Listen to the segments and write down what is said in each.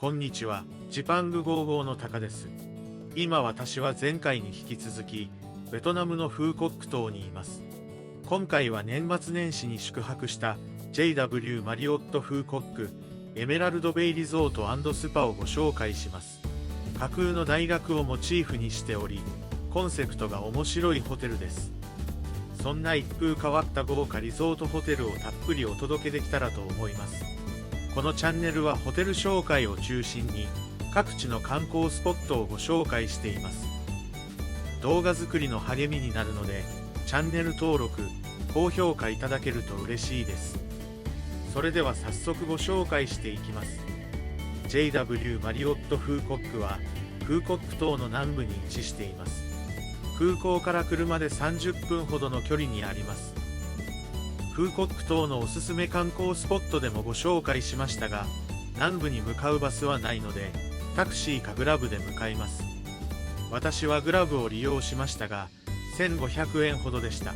こんにちは、ジパング55のタカです。今私は前回に引き続き、ベトナムのフーコック島にいます。今回は年末年始に宿泊した JW マリオットフーコックエメラルドベイリゾート&スパをご紹介します。架空の大学をモチーフにしており、コンセプトが面白いホテルです。そんな一風変わった豪華リゾートホテルをたっぷりお届けできたらと思います。このチャンネルはホテル紹介を中心に各地の観光スポットをご紹介しています。動画作りの励みになるのでチャンネル登録、高評価いただけると嬉しいです。それでは早速ご紹介していきます。 JW マリオットフーコックはフーコック島の南部に位置しています。空港から車で30分ほどの距離にあります。フーコック島のおすすめ観光スポットでもご紹介しましたが、南部に向かうバスはないのでタクシーかグラブで向かいます。私はグラブを利用しましたが1500円ほどでした。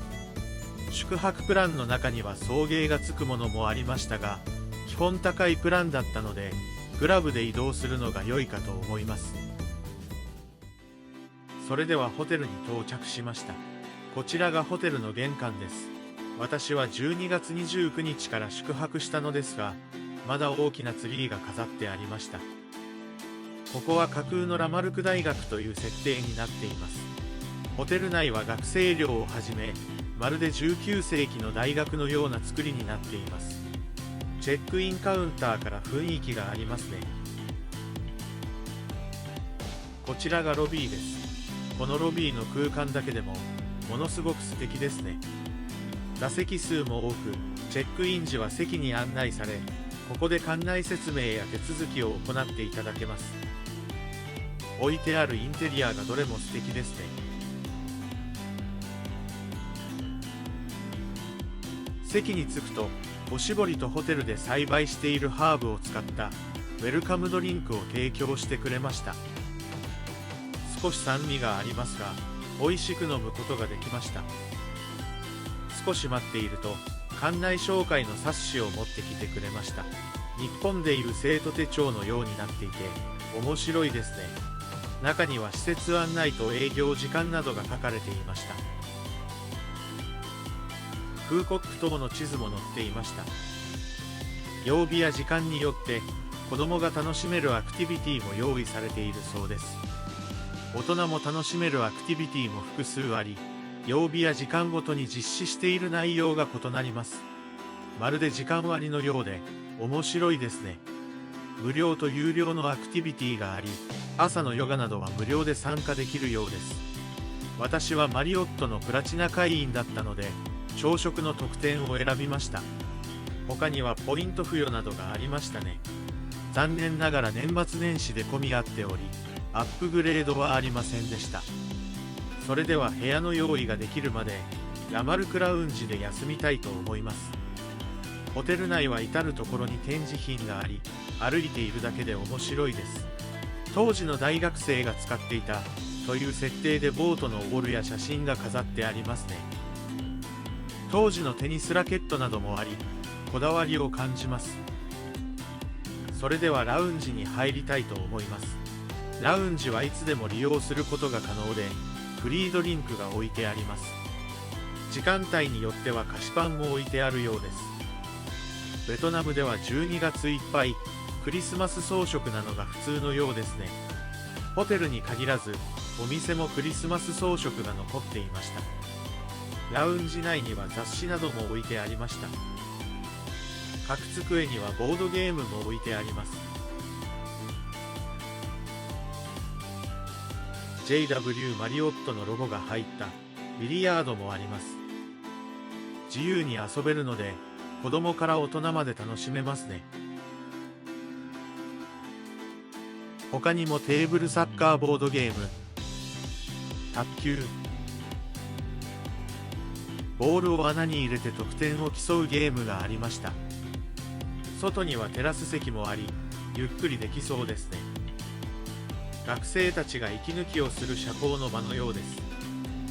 宿泊プランの中には送迎がつくものもありましたが、基本高いプランだったのでグラブで移動するのが良いかと思います。それではホテルに到着しました。こちらがホテルの玄関です。私は12月29日から宿泊したのですが、まだ大きなツリーが飾ってありました。ここは架空のラマルク大学という設定になっています。ホテル内は学生寮をはじめ、まるで19世紀の大学のような作りになっています。チェックインカウンターから雰囲気がありますね。こちらがロビーです。このロビーの空間だけでもものすごく素敵ですね。座席数も多く、チェックイン時は席に案内され、ここで館内説明や手続きを行っていただけます。置いてあるインテリアがどれも素敵ですね。席に着くと、おしぼりとホテルで栽培しているハーブを使ったウェルカムドリンクを提供してくれました。少し酸味がありますが、美味しく飲むことができました。少し待っていると館内紹介の冊子を持ってきてくれました。日本でいう生徒手帳のようになっていて面白いですね。中には施設案内と営業時間などが書かれていました。フーコック島の地図も載っていました。曜日や時間によって子供が楽しめるアクティビティも用意されているそうです。大人も楽しめるアクティビティも複数あり、曜日や時間ごとに実施している内容が異なります。まるで時間割のようで面白いですね。無料と有料のアクティビティがあり、朝のヨガなどは無料で参加できるようです。私はマリオットのプラチナ会員だったので朝食の特典を選びました。他にはポイント付与などがありましたね。残念ながら年末年始で混み合っており、アップグレードはありませんでした。それでは部屋の用意ができるまでラマルクラウンジで休みたいと思います。ホテル内は至る所に展示品があり、歩いているだけで面白いです。当時の大学生が使っていたという設定でボートのオールや写真が飾ってありますね。当時のテニスラケットなどもあり、こだわりを感じます。それではラウンジに入りたいと思います。ラウンジはいつでも利用することが可能で、フリードリンクが置いてあります。時間帯によっては菓子パンも置いてあるようです。ベトナムでは12月いっぱいクリスマス装飾なのが普通のようですね。ホテルに限らずお店もクリスマス装飾が残っていました。ラウンジ内には雑誌なども置いてありました。各机にはボードゲームも置いてあります。JW マリオットのロゴが入ったビリヤードもあります。自由に遊べるので子供から大人まで楽しめますね。他にもテーブルサッカーボードゲーム、卓球、ボールを穴に入れて得点を競うゲームがありました。外にはテラス席もあり、ゆっくりできそうですね。学生たちが息抜きをする社交の場のようです。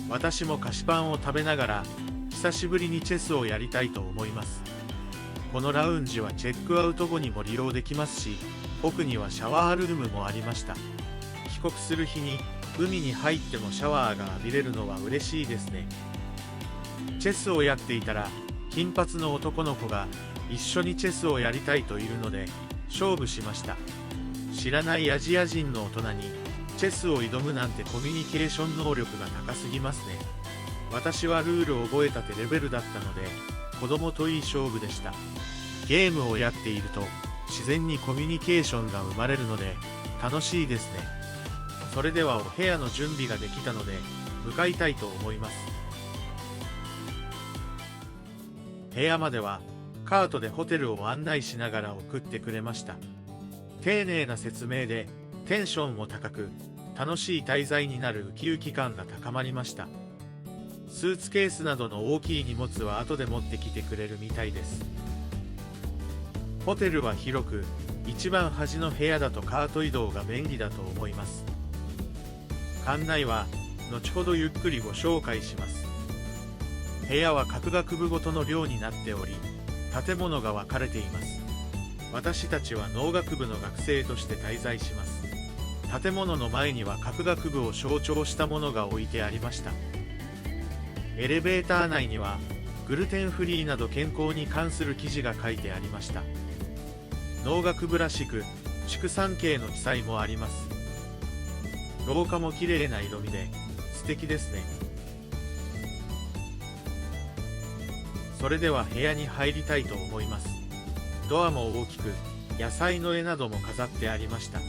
私も菓子パンを食べながら久しぶりにチェスをやりたいと思います。このラウンジはチェックアウト後にも利用できますし、奥にはシャワールームもありました。帰国する日に海に入ってもシャワーが浴びれるのは嬉しいですね。チェスをやっていたら金髪の男の子が一緒にチェスをやりたいというので勝負しました。知らないアジア人の大人にチェスを挑むなんてコミュニケーション能力が高すぎますね。私はルールを覚えたってレベルだったので子供といい勝負でした。ゲームをやっていると自然にコミュニケーションが生まれるので楽しいですね。それではお部屋の準備ができたので向かいたいと思います。部屋まではカートでホテルを案内しながら送ってくれました。丁寧な説明でテンションも高く楽しい滞在になるウキウキ感が高まりました。スーツケースなどの大きい荷物は後で持ってきてくれるみたいです。ホテルは広く一番端の部屋だとカート移動が便利だと思います。館内は後ほどゆっくりご紹介します。部屋は各学部ごとの寮になっており建物が分かれています。私たちは農学部の学生として滞在します。建物の前には各学部を象徴したものが置いてありました。エレベーター内にはグルテンフリーなど健康に関する記事が書いてありました。農学部らしく畜産系の記載もあります。廊下も綺麗な色味で素敵ですね。それでは部屋に入りたいと思います。ドアも大きく野菜の絵なども飾ってありました。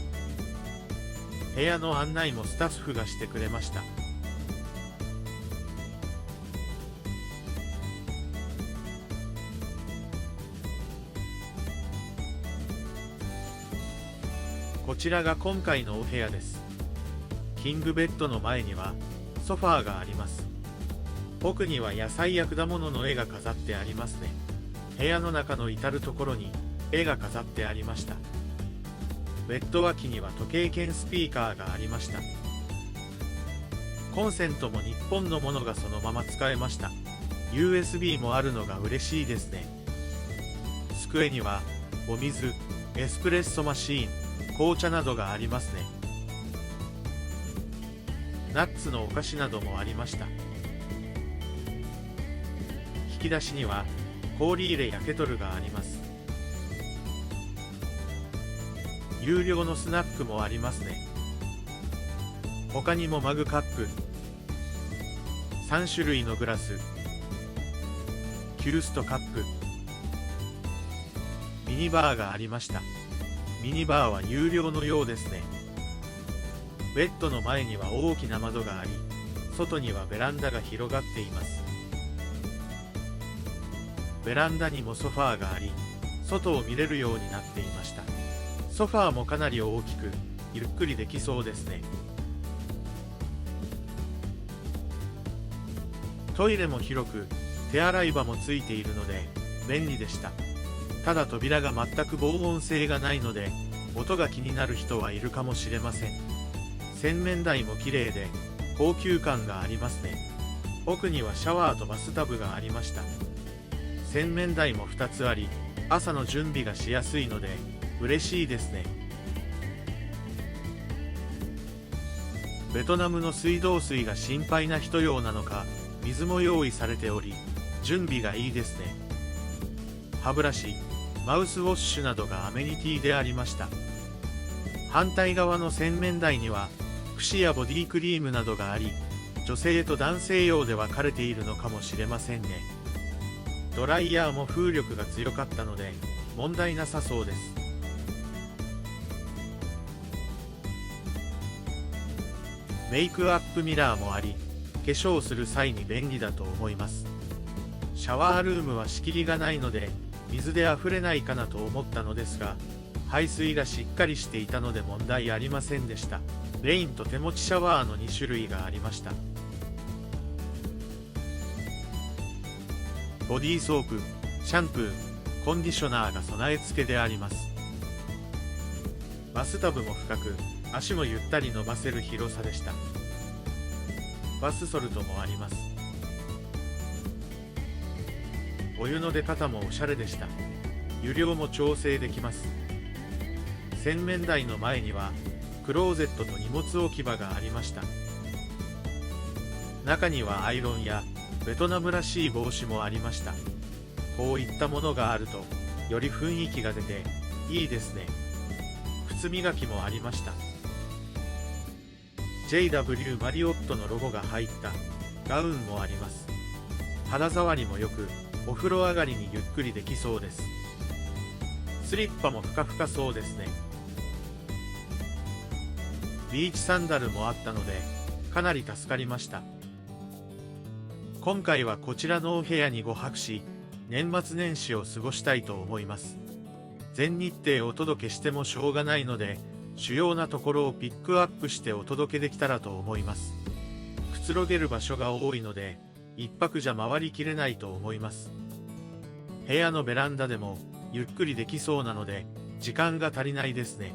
部屋の案内もスタッフがしてくれました。こちらが今回のお部屋です。キングベッドの前にはソファーがあります。奥には野菜や果物の絵が飾ってありますね。部屋の中の至るところに絵が飾ってありました。ベッド脇には時計兼スピーカーがありました。コンセントも日本のものがそのまま使えました。 USB もあるのが嬉しいですね。机にはお水、エスプレッソマシーン、紅茶などがありますね。ナッツのお菓子などもありました。引き出しには氷入れやケトルがあります。有料のスナックもありますね。他にもマグカップ、3種類のグラス、キュルストカップ、ミニバーがありました。ミニバーは有料のようですね。ベッドの前には大きな窓があり、外にはベランダが広がっています。ベランダにもソファーがあり、外を見れるようになっていました。ソファーもかなり大きく、ゆっくりできそうですね。トイレも広く、手洗い場もついているので便利でした。ただ扉が全く防音性がないので音が気になる人はいるかもしれません。洗面台も綺麗で高級感がありますね。奥にはシャワーとバスタブがありました。洗面台も2つあり、朝の準備がしやすいので嬉しいですね。ベトナムの水道水が心配な人用なのか水も用意されており準備がいいですね。歯ブラシ、マウスウォッシュなどがアメニティでありました。反対側の洗面台には櫛やボディクリームなどがあり、女性と男性用で分かれているのかもしれませんね。ドライヤーも風力が強かったので問題なさそうです。メイクアップミラーもあり、化粧する際に便利だと思います。シャワールームは仕切りがないので水であふれないかなと思ったのですが、排水がしっかりしていたので問題ありませんでした。レインと手持ちシャワーの2種類がありました。ボディーソープ、シャンプー、コンディショナーが備え付けであります。バスタブも深く、足もゆったり伸ばせる広さでした。バスソルトもあります。お湯の出方もおしゃれでした。湯量も調整できます。洗面台の前にはクローゼットと荷物置き場がありました。中にはアイロンやベトナムらしい帽子もありました。こういったものがあるとより雰囲気が出ていいですね。靴磨きもありました。 JW マリオットのロゴが入ったガウンもあります。肌触りもよく、お風呂上がりにゆっくりできそうです。スリッパもふかふかそうですね。ビーチサンダルもあったのでかなり助かりました。今回はこちらのお部屋に5泊し、年末年始を過ごしたいと思います。全日程をお届けしてもしょうがないので、主要なところをピックアップしてお届けできたらと思います。くつろげる場所が多いので、一泊じゃ回りきれないと思います。部屋のベランダでもゆっくりできそうなので、時間が足りないですね。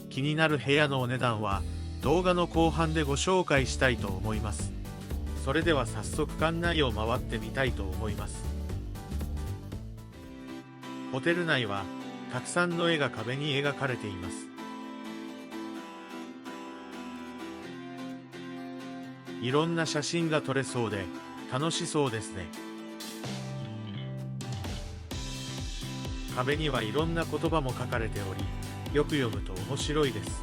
気になる部屋のお値段は動画の後半でご紹介したいと思います。それでは早速館内を回ってみたいと思います。ホテル内はたくさんの絵が壁に描かれています。いろんな写真が撮れそうで楽しそうですね。壁にはいろんな言葉も書かれており、よく読むと面白いです。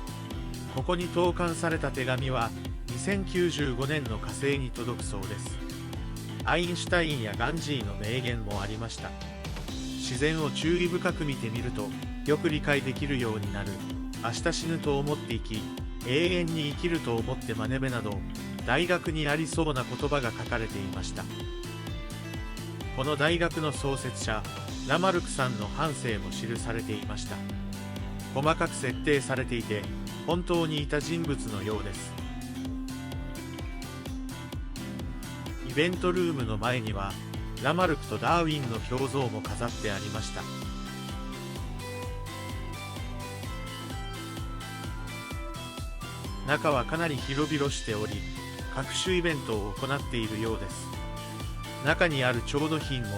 ここに投函された手紙は2095年の火星に届くそうです。アインシュタインやガンジーの名言もありました。自然を注意深く見てみるとよく理解できるようになる。明日死ぬと思って生き、永遠に生きると思って学べなど、大学にありそうな言葉が書かれていました。この大学の創設者ラマルクさんの半生も記されていました。細かく設定されていて本当にいた人物のようです。イベントルームの前にはラマルクとダーウィンの表像も飾ってありました。中はかなり広々しており、各種イベントを行っているようです。中にある調度品も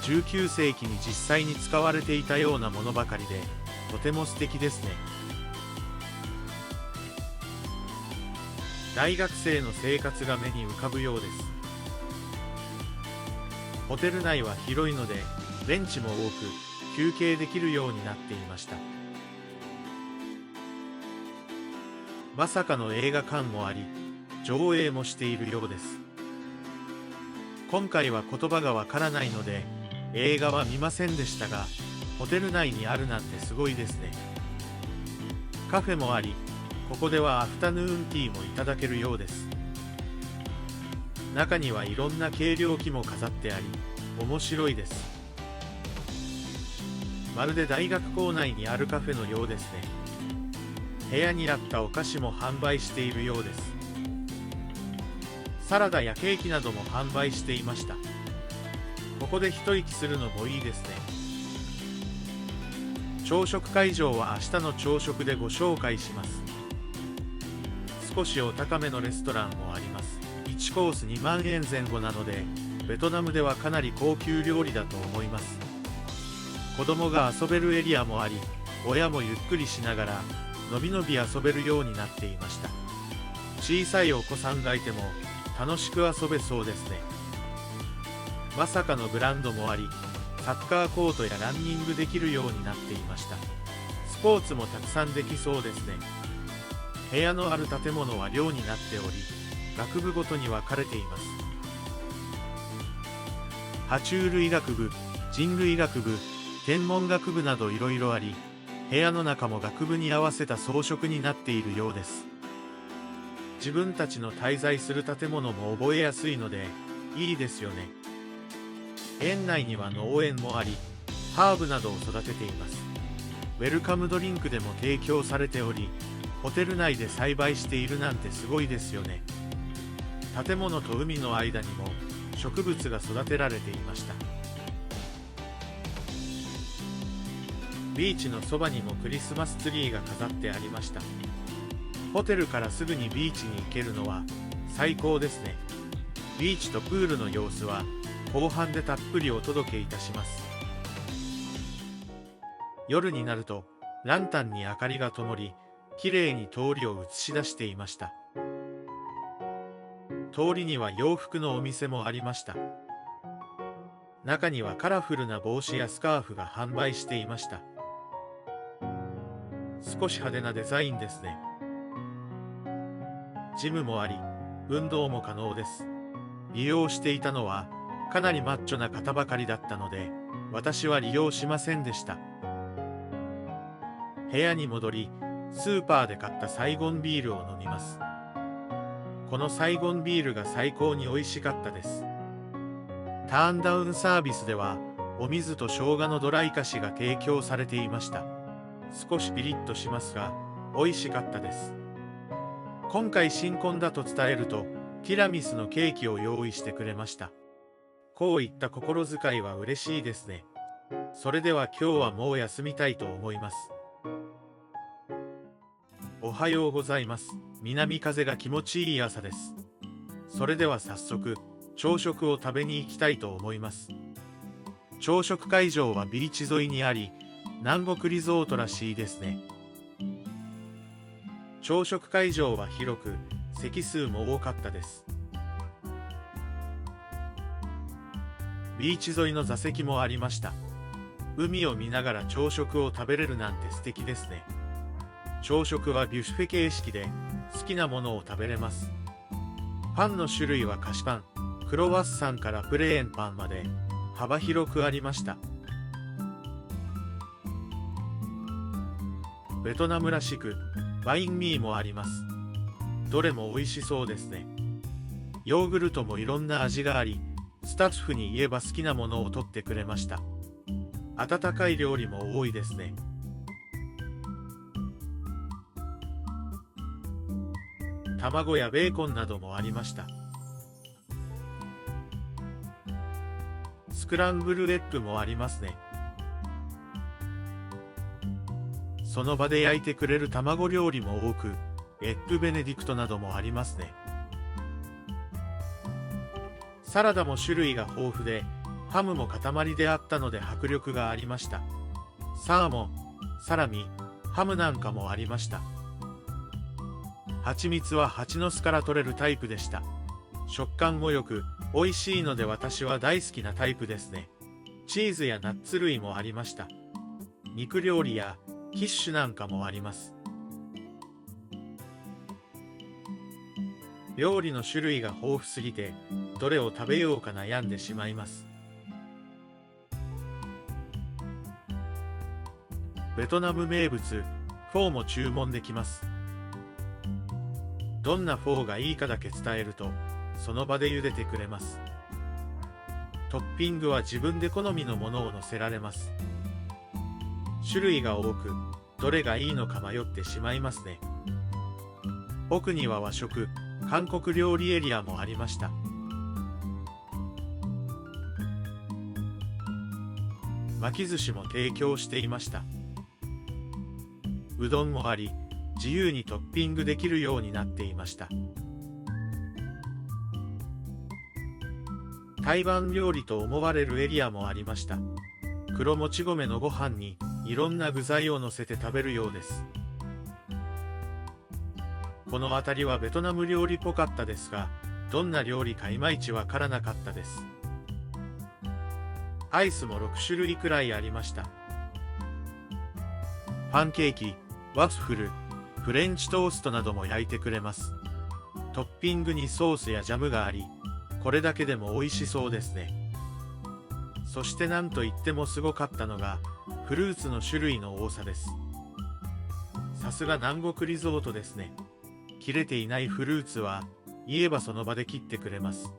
19世紀に実際に使われていたようなものばかりで、とても素敵ですね。大学生の生活が目に浮かぶようです。ホテル内は広いのでベンチも多く休憩できるようになっていました。まさかの映画館もあり、上映もしているようです。今回は言葉がわからないので映画は見ませんでしたが、ホテル内にあるなんてすごいですね。カフェもあり、ここではアフタヌーンティーもいただけるようです。中にはいろんな計量器も飾ってあり、面白いです。まるで大学構内にあるカフェのようですね。部屋にあったお菓子も販売しているようです。サラダやケーキなども販売していました。ここで一息するのもいいですね。朝食会場は明日の朝食でご紹介します。少しお高めのレストランもあります。1コース2万円前後なので、ベトナムではかなり高級料理だと思います。子供が遊べるエリアもあり、親もゆっくりしながらのびのび遊べるようになっていました。小さいお子さんがいても楽しく遊べそうですね。まさかのグラウンドもあり、サッカーコートやランニングできるようになっていました。スポーツもたくさんできそうですね。部屋のある建物は寮になっており、学部ごとに分かれています。爬虫類学部、人類学部、天文学部などいろいろあり、部屋の中も学部に合わせた装飾になっているようです。自分たちの滞在する建物も覚えやすいのでいいですよね。園内には農園もあり、ハーブなどを育てています。ウェルカムドリンクでも提供されており、ホテル内で栽培しているなんてすごいですよね。建物と海の間にも植物が育てられていました。ビーチのそばにもクリスマスツリーが飾ってありました。ホテルからすぐにビーチに行けるのは最高ですね。ビーチとプールの様子は後半でたっぷりお届けいたします。夜になるとランタンに明かりが灯り、きれいに通りを映し出していました。通りには洋服のお店もありました。中にはカラフルな帽子やスカーフが販売していました。少し派手なデザインですね。ジムもあり、運動も可能です。利用していたのはかなりマッチョな方ばかりだったので、私は利用しませんでした。部屋に戻り、スーパーで買ったサイゴンビールを飲みます。このサイゴンビールが最高に美味しかったです。ターンダウンサービスでは、お水と生姜のドライ菓子が提供されていました。少しピリッとしますが、美味しかったです。今回新婚だと伝えると、ティラミスのケーキを用意してくれました。こういった心遣いは嬉しいですね。それでは今日はもう休みたいと思います。おはようございます。南風が気持ちいい朝です。それでは早速、朝食を食べに行きたいと思います。朝食会場はビーチ沿いにあり、南国リゾートらしいですね。朝食会場は広く、席数も多かったです。ビーチ沿いの座席もありました。海を見ながら朝食を食べれるなんて素敵ですね。朝食はビュッフェ形式で好きなものを食べれます。パンの種類は菓子パン、クロワッサンからプレーンパンまで幅広くありました。ベトナムらしくバインミーもあります。どれも美味しそうですね。ヨーグルトもいろんな味があり、スタッフに言えば好きなものを取ってくれました。温かい料理も多いですね。卵やベーコンなどもありました。スクランブルエッグもありますね。その場で焼いてくれる卵料理も多く、エッグベネディクトなどもありますね。サラダも種類が豊富で、ハムも塊であったので迫力がありました。サーモン、サラミ、ハムなんかもありました。蜂蜜は蜂の巣から取れるタイプでした。食感も良く、美味しいので私は大好きなタイプですね。チーズやナッツ類もありました。肉料理やキッシュなんかもあります。料理の種類が豊富すぎて、どれを食べようか悩んでしまいます。ベトナム名物、フォーも注文できます。どんなフォーがいいかだけ伝えると、その場で茹でてくれます。トッピングは自分で好みのものを乗せられます。種類が多く、どれがいいのか迷ってしまいますね。奥には和食、韓国料理エリアもありました。巻き寿司も提供していました。うどんもあり、自由にトッピングできるようになっていました。台湾料理と思われるエリアもありました。黒もち米のご飯にいろんな具材を乗せて食べるようです。この辺りはベトナム料理っぽかったですが、どんな料理かいまいちわからなかったです。アイスも6種類くらいありました。パンケーキ、ワッフル、フレンチトーストなども焼いてくれます。トッピングにソースやジャムがあり、これだけでも美味しそうですね。そして何といってもすごかったのが、フルーツの種類の多さです。さすが南国リゾートですね。切れていないフルーツは、言えばその場で切ってくれます。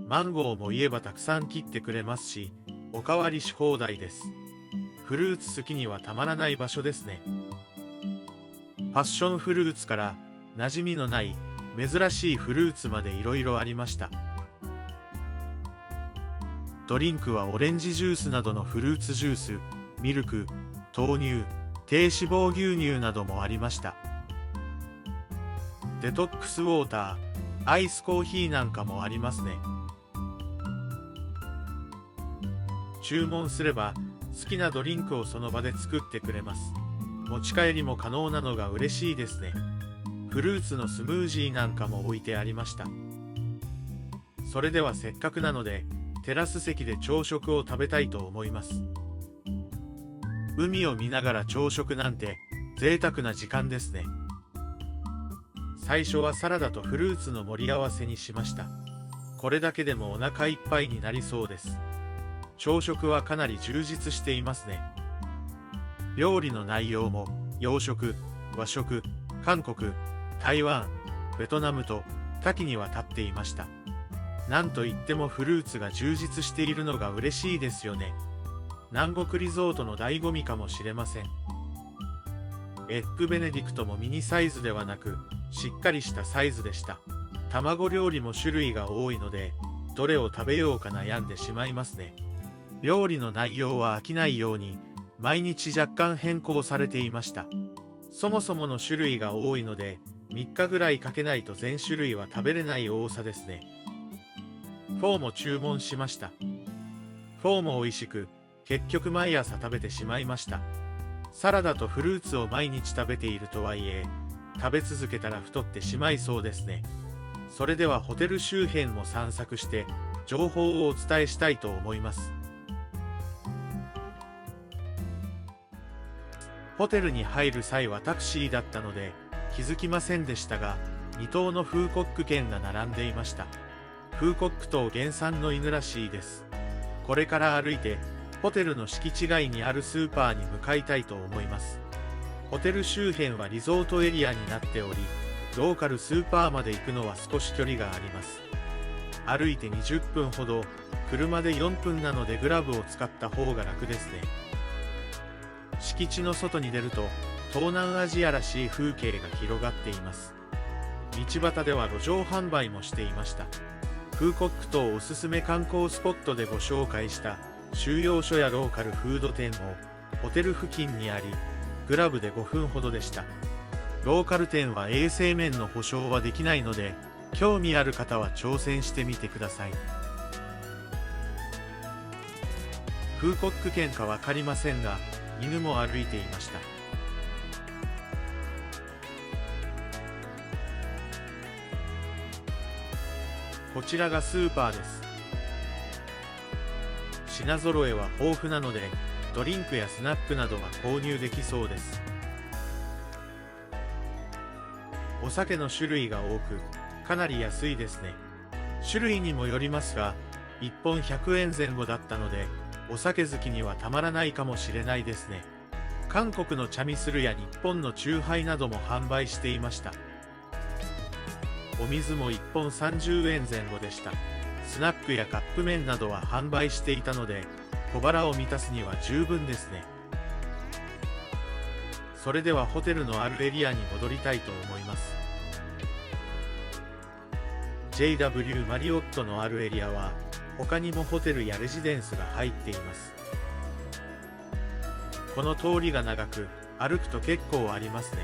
マンゴーも言えばたくさん切ってくれますし、おかわりし放題です。フルーツ好きにはたまらない場所ですね。パッションフルーツから馴染みのない珍しいフルーツまでいろいろありました。ドリンクはオレンジジュースなどのフルーツジュース、ミルク、豆乳、低脂肪牛乳などもありました。デトックスウォーター、アイスコーヒーなんかもありますね。注文すれば好きなドリンクをその場で作ってくれます。持ち帰りも可能なのが嬉しいですね。フルーツのスムージーなんかも置いてありました。それではせっかくなのでテラス席で朝食を食べたいと思います。海を見ながら朝食なんて贅沢な時間ですね。最初はサラダとフルーツの盛り合わせにしました。これだけでもお腹いっぱいになりそうです。朝食はかなり充実していますね。料理の内容も洋食、和食、韓国、台湾、ベトナムと多岐にわたっていました。なんといってもフルーツが充実しているのが嬉しいですよね。南国リゾートの醍醐味かもしれません。エッグベネディクトもミニサイズではなくしっかりしたサイズでした。卵料理も種類が多いのでどれを食べようか悩んでしまいますね。料理の内容は飽きないように毎日若干変更されていました。そもそもの種類が多いので3日ぐらいかけないと全種類は食べれない多さですね。フォーも注文しました。フォーも美味しく結局毎朝食べてしまいました。サラダとフルーツを毎日食べているとはいえ食べ続けたら太ってしまいそうですね。それではホテル周辺も散策して情報をお伝えしたいと思います。ホテルに入る際はタクシーだったので気づきませんでしたが、2頭のフーコック犬が並んでいました。フーコック島原産の犬らしいです。これから歩いてホテルの敷地外にあるスーパーに向かいたいと思います。ホテル周辺はリゾートエリアになっており、ローカルスーパーまで行くのは少し距離があります。歩いて20分ほど、車で4分なのでグラブを使った方が楽ですね。敷地の外に出ると東南アジアらしい風景が広がっています。道端では路上販売もしていました。フーコック島おすすめ観光スポットでご紹介した収容所やローカルフード店もホテル付近にあり、グラブで5分ほどでした。ローカル店は衛生面の保証はできないので興味ある方は挑戦してみてください。フーコック犬か分かりませんが犬も歩いていました。こちらがスーパーです。品揃えは豊富なのでドリンクやスナックなどが購入できそうです。お酒の種類が多くかなり安いですね。種類にもよりますが1本100円前後だったのでお酒好きにはたまらないかもしれないですね。韓国のチャミスルや日本のチューハイなども販売していました。お水も1本30円前後でした。スナックやカップ麺などは販売していたので小腹を満たすには十分ですね。それではホテルのあるエリアに戻りたいと思います。 JW マリオットのあるエリアは他にもホテルやレジデンスが入っています。この通りが長く歩くと結構ありますね。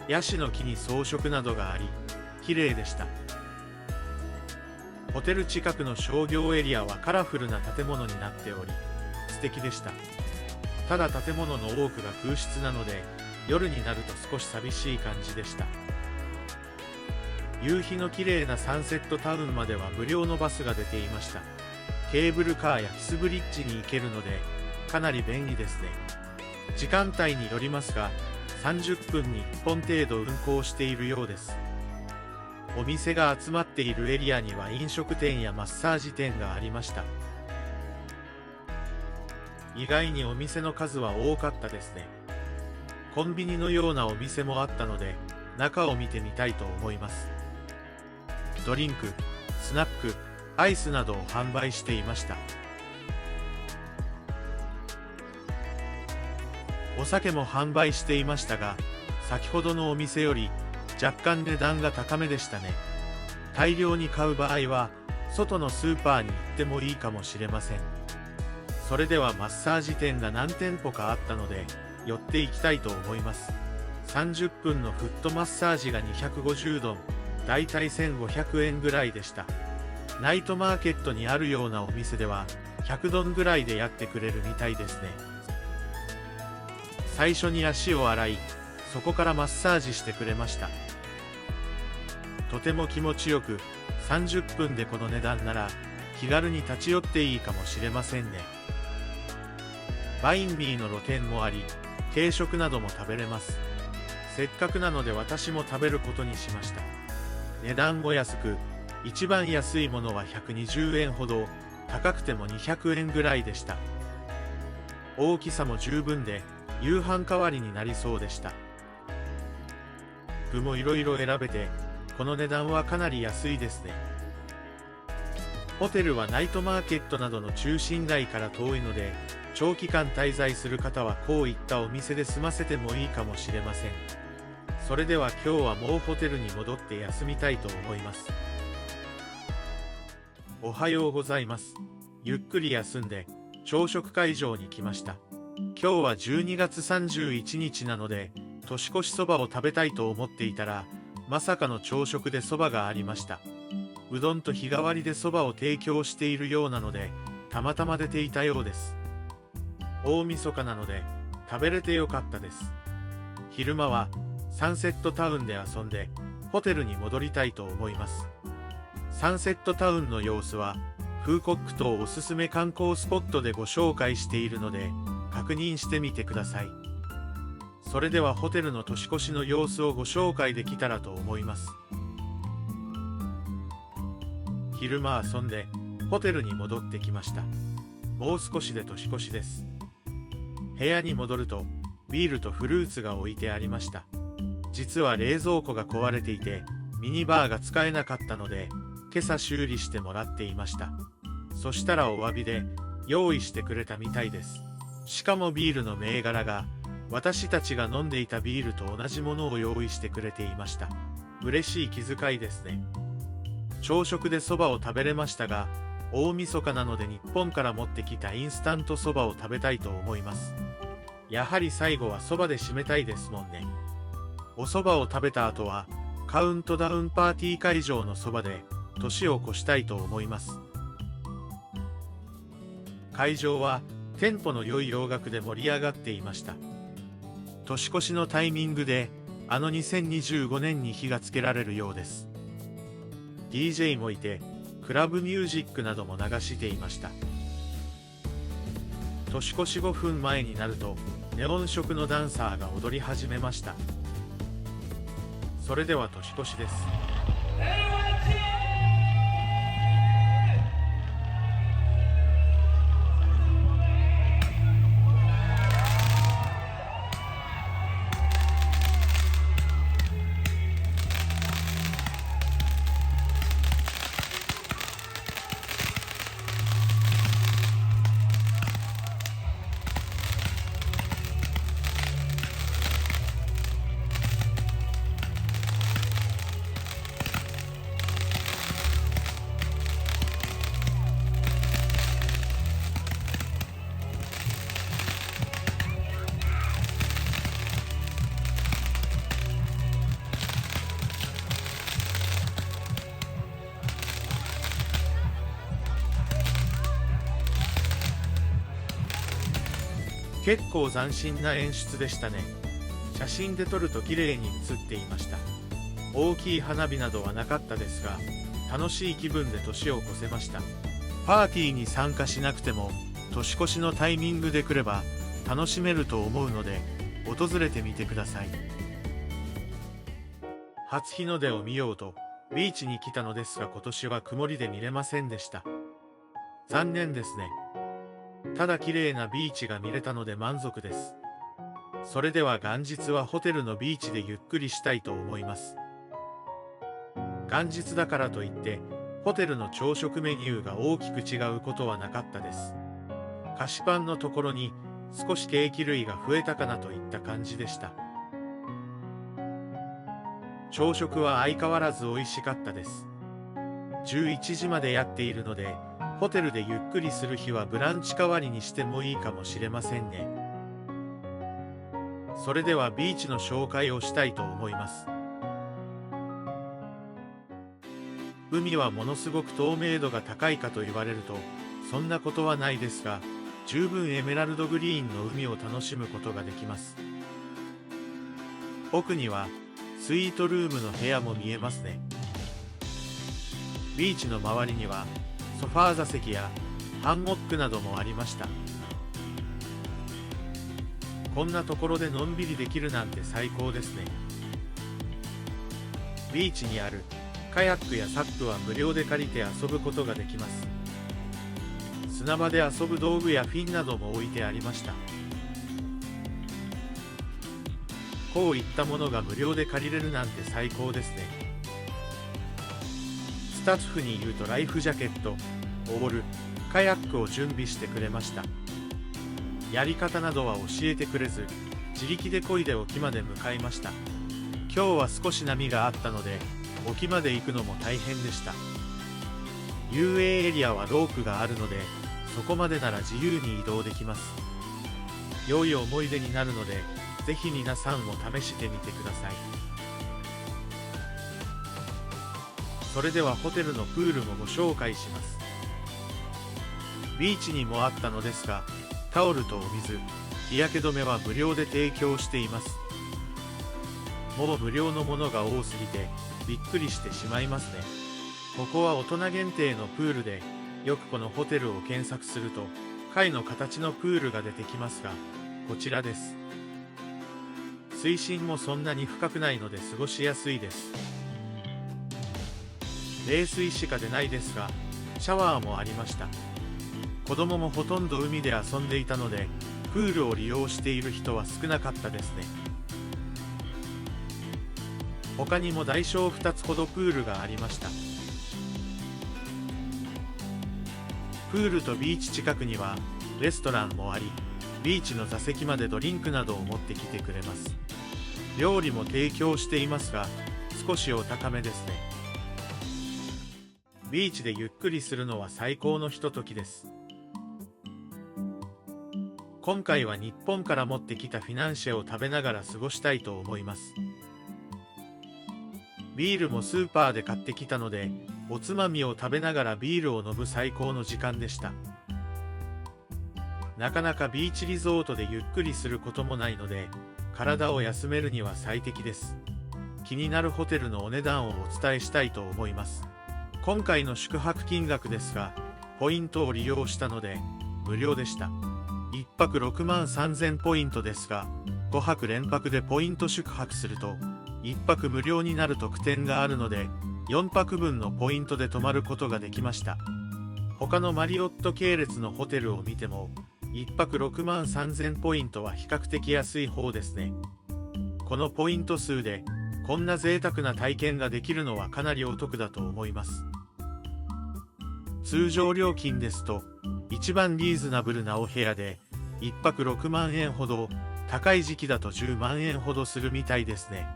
ヤシの木に装飾などがあり綺麗でした。ホテル近くの商業エリアはカラフルな建物になっており素敵でした。ただ建物の多くが空室なので夜になると少し寂しい感じでした。夕日の綺麗なサンセットタウンまでは無料のバスが出ていました。ケーブルカーやキスブリッジに行けるのでかなり便利ですね。時間帯によりますが30分に1本程度運行しているようです。お店が集まっているエリアには飲食店やマッサージ店がありました。意外にお店の数は多かったですね。コンビニのようなお店もあったので中を見てみたいと思います。ドリンク、スナック、アイスなどを販売していました。お酒も販売していましたが先ほどのお店より若干値段が高めでしたね。大量に買う場合は外のスーパーに行ってもいいかもしれません。それではマッサージ店が何店舗かあったので寄っていきたいと思います。30分のフットマッサージが250ドン、だいたい1500円ぐらいでした。ナイトマーケットにあるようなお店では100ドンぐらいでやってくれるみたいですね。最初に足を洗い、そこからマッサージしてくれました。とても気持ちよく、30分でこの値段なら気軽に立ち寄っていいかもしれませんね。バインミーの露店もあり、軽食なども食べれます。せっかくなので私も食べることにしました。値段も安く、一番安いものは120円ほど、高くても200円ぐらいでした。大きさも十分で、夕飯代わりになりそうでした。具もいろいろ選べて、この値段はかなり安いですね。ホテルはナイトマーケットなどの中心街から遠いので、長期間滞在する方はこういったお店で済ませてもいいかもしれません。それでは今日はもうホテルに戻って休みたいと思います。おはようございます。ゆっくり休んで朝食会場に来ました。今日は12月31日なので、年越しそばを食べたいと思っていたら、まさかの朝食でそばがありました。うどんと日替わりでそばを提供しているようなので、たまたま出ていたようです。大晦日なので食べれてよかったです。昼間はサンセットタウンで遊んでホテルに戻りたいと思います。サンセットタウンの様子はフーコック島おすすめ観光スポットでご紹介しているので確認してみてください。それではホテルの年越しの様子をご紹介できたらと思います。昼間遊んでホテルに戻ってきました。もう少しで年越しです。部屋に戻るとビールとフルーツが置いてありました。実は冷蔵庫が壊れていてミニバーが使えなかったので今朝修理してもらっていました。そしたらお詫びで用意してくれたみたいです。しかもビールの銘柄が私たちが飲んでいたビールと同じものを用意してくれていました。嬉しい気遣いですね。朝食でそばを食べれましたが、大晦日なので日本から持ってきたインスタントそばを食べたいと思います。やはり最後はそばで締めたいですもんね。おそばを食べた後はカウントダウンパーティー会場のそばで年を越したいと思います。会場はテンポの良い洋楽で盛り上がっていました。年越しのタイミングで2025年に火がつけられるようです。DJ もいてクラブミュージックなども流していました。年越し5分前になるとネオン色のダンサーが踊り始めました。それでは年越しです。結構斬新な演出でしたね。写真で撮ると綺麗に写っていました。大きい花火などはなかったですが、楽しい気分で年を越せました。パーティーに参加しなくても、年越しのタイミングで来れば楽しめると思うので、訪れてみてください。初日の出を見ようと、ビーチに来たのですが今年は曇りで見れませんでした。残念ですね。ただ綺麗なビーチが見れたので満足です。それでは元日はホテルのビーチでゆっくりしたいと思います。元日だからといって、ホテルの朝食メニューが大きく違うことはなかったです。菓子パンのところに少しケーキ類が増えたかなといった感じでした。朝食は相変わらず美味しかったです。11時までやっているので、ホテルでゆっくりする日はブランチ代わりにしてもいいかもしれませんね。それではビーチの紹介をしたいと思います。海はものすごく透明度が高いかと言われると、そんなことはないですが、十分エメラルドグリーンの海を楽しむことができます。奥にはスイートルームの部屋も見えますね。ビーチの周りにはソファー座席やハンモックなどもありました。こんなところでのんびりできるなんて最高ですね。ビーチにあるカヤックやサップは無料で借りて遊ぶことができます。砂場で遊ぶ道具やフィンなども置いてありました。こういったものが無料で借りれるなんて最高ですね。スタッフに言うとライフジャケット、オール、カヤックを準備してくれました。やり方などは教えてくれず、自力で漕いで沖まで向かいました。今日は少し波があったので、沖まで行くのも大変でした。遊泳エリアはロープがあるので、そこまでなら自由に移動できます。良い思い出になるので、ぜひ皆さんも試してみてください。それではホテルのプールもご紹介します。ビーチにもあったのですが、タオルとお水、日焼け止めは無料で提供しています。もう無料のものが多すぎてびっくりしてしまいますね。ここは大人限定のプールで、よくこのホテルを検索すると貝の形のプールが出てきますが、こちらです。水深もそんなに深くないので過ごしやすいです。冷水しか出ないですが、シャワーもありました。子供もほとんど海で遊んでいたので、プールを利用している人は少なかったですね。他にも大小2つほどプールがありました。プールとビーチ近くにはレストランもあり、ビーチの座席までドリンクなどを持ってきてくれます。料理も提供していますが、少しお高めですね。ビーチでゆっくりするのは最高のひとときです。今回は日本から持ってきたフィナンシェを食べながら過ごしたいと思います。ビールもスーパーで買ってきたので、おつまみを食べながらビールを飲む最高の時間でした。なかなかビーチリゾートでゆっくりすることもないので、体を休めるには最適です。気になるホテルのお値段をお伝えしたいと思います。今回の宿泊金額ですが、ポイントを利用したので無料でした。1泊6万3000ポイントですが、5泊連泊でポイント宿泊すると1泊無料になる特典があるので、4泊分のポイントで泊まることができました。他のマリオット系列のホテルを見ても、1泊6万3000ポイントは比較的安い方ですね。このポイント数でこんな贅沢な体験ができるのはかなりお得だと思います。通常料金ですと一番リーズナブルなお部屋で1泊6万円ほど、高い時期だと10万円ほどするみたいですね。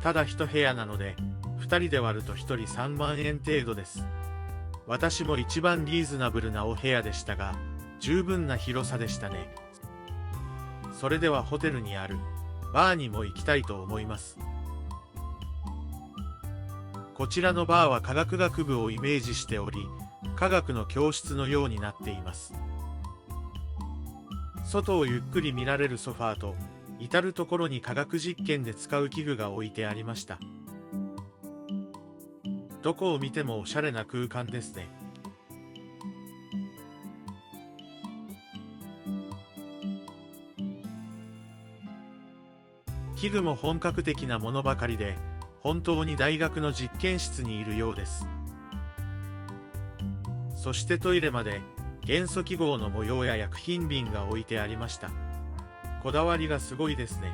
ただ1部屋なので2人で割ると1人3万円程度です。私も一番リーズナブルなお部屋でしたが、十分な広さでしたね。それではホテルにあるバーにも行きたいと思います。こちらのバーは科学学部をイメージしており、科学の教室のようになっています。外をゆっくり見られるソファーと、至る所に科学実験で使う器具が置いてありました。どこを見てもおしゃれな空間ですね。器具も本格的なものばかりで、本当に大学の実験室にいるようです。そしてトイレまで元素記号の模様や薬品瓶が置いてありました。こだわりがすごいですね。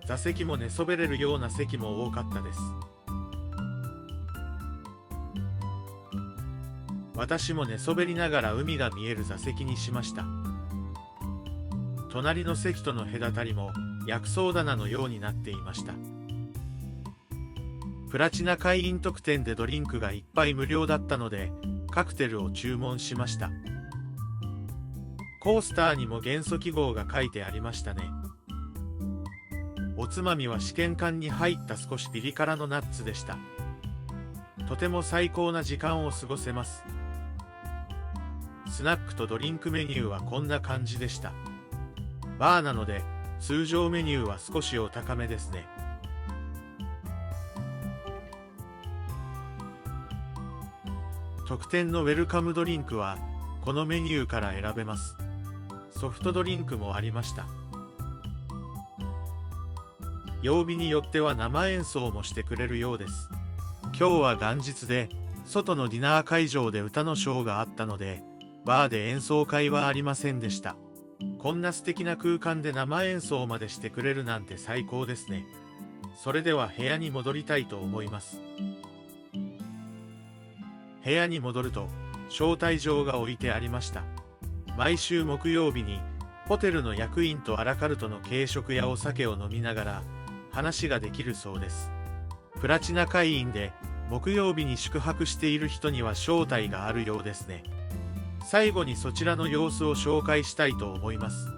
座席も寝そべれるような席も多かったです。私も寝そべりながら海が見える座席にしました。隣の席との隔たりも薬草棚のようになっていました。プラチナ会員特典でドリンクが1杯無料だったので、カクテルを注文しました。コースターにも元素記号が書いてありましたね。おつまみは試験管に入った少しピリ辛のナッツでした。スナックとドリンクメニューはこんな感じでした。バーなので通常メニューは少しお高めですね。特典のウェルカムドリンクはこのメニューから選べます。ソフトドリンクもありました。曜日によっては生演奏もしてくれるようです。今日は元日で外のディナー会場で歌のショーがあったのでバーで演奏会はありませんでした。こんな素敵な空間で生演奏までしてくれるなんて最高ですね。それでは部屋に戻りたいと思います。部屋に戻ると招待状が置いてありました。毎週木曜日にホテルの役員とアラカルトの軽食やお酒を飲みながら話ができるそうです。プラチナ会員で木曜日に宿泊している人には招待があるようですね。最後にそちらの様子を紹介したいと思います。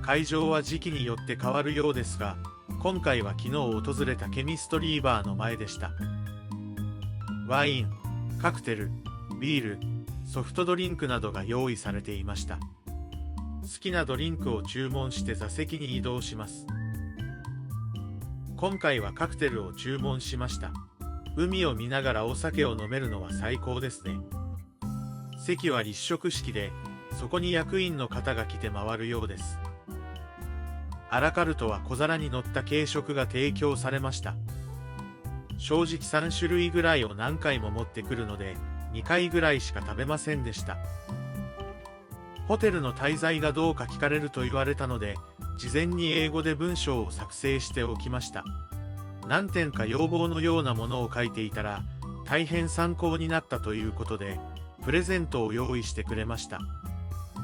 会場は時期によって変わるようですが、今回は昨日訪れたケミストリーバーの前でした。ワイン、カクテル、ビール、ソフトドリンクなどが用意されていました。好きなドリンクを注文して座席に移動します。今回はカクテルを注文しました。海を見ながらお酒を飲めるのは最高ですね。席は立食式で、そこに役員の方が来て回るようです。アラカルトは小皿に乗った軽食が提供されました。正直3種類ぐらいを何回も持ってくるので、2回ぐらいしか食べませんでした。ホテルの滞在がどうか聞かれると言われたので、事前に英語で文章を作成しておきました。何点か要望のようなものを書いていたら、大変参考になったということで、プレゼントを用意してくれました。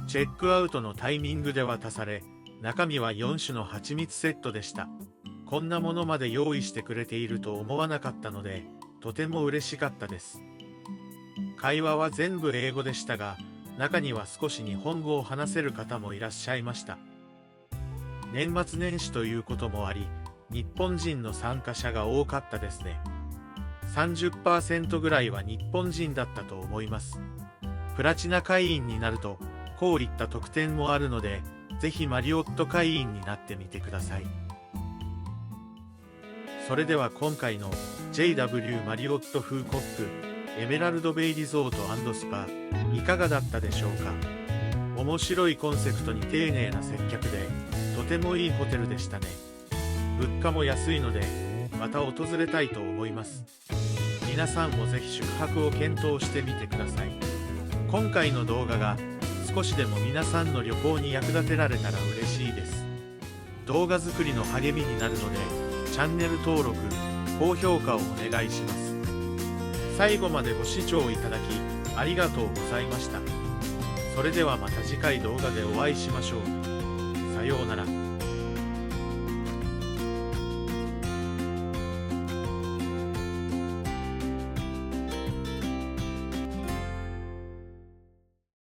チェックアウトのタイミングで渡され、中身は4種の蜂蜜セットでした。こんなものまで用意してくれていると思わなかったので、とても嬉しかったです。会話は全部英語でしたが、中には少し日本語を話せる方もいらっしゃいました。年末年始ということもあり、日本人の参加者が多かったですね。30% ぐらいは日本人だったと思います。プラチナ会員になると、こういった特典もあるので、ぜひマリオット会員になってみてください。それでは今回の JW マリオットフーコックエメラルドベイリゾート&スパいかがだったでしょうか。面白いコンセプトに丁寧な接客でとてもいいホテルでしたね。物価も安いのでまた訪れたいと思います。皆さんもぜひ宿泊を検討してみてください。今回の動画が少しでも皆さんの旅行に役立てられたら嬉しいです。動画作りの励みになるのでチャンネル登録、高評価をお願いします。最後までご視聴いただきありがとうございました。それではまた次回動画でお会いしましょう。さようなら。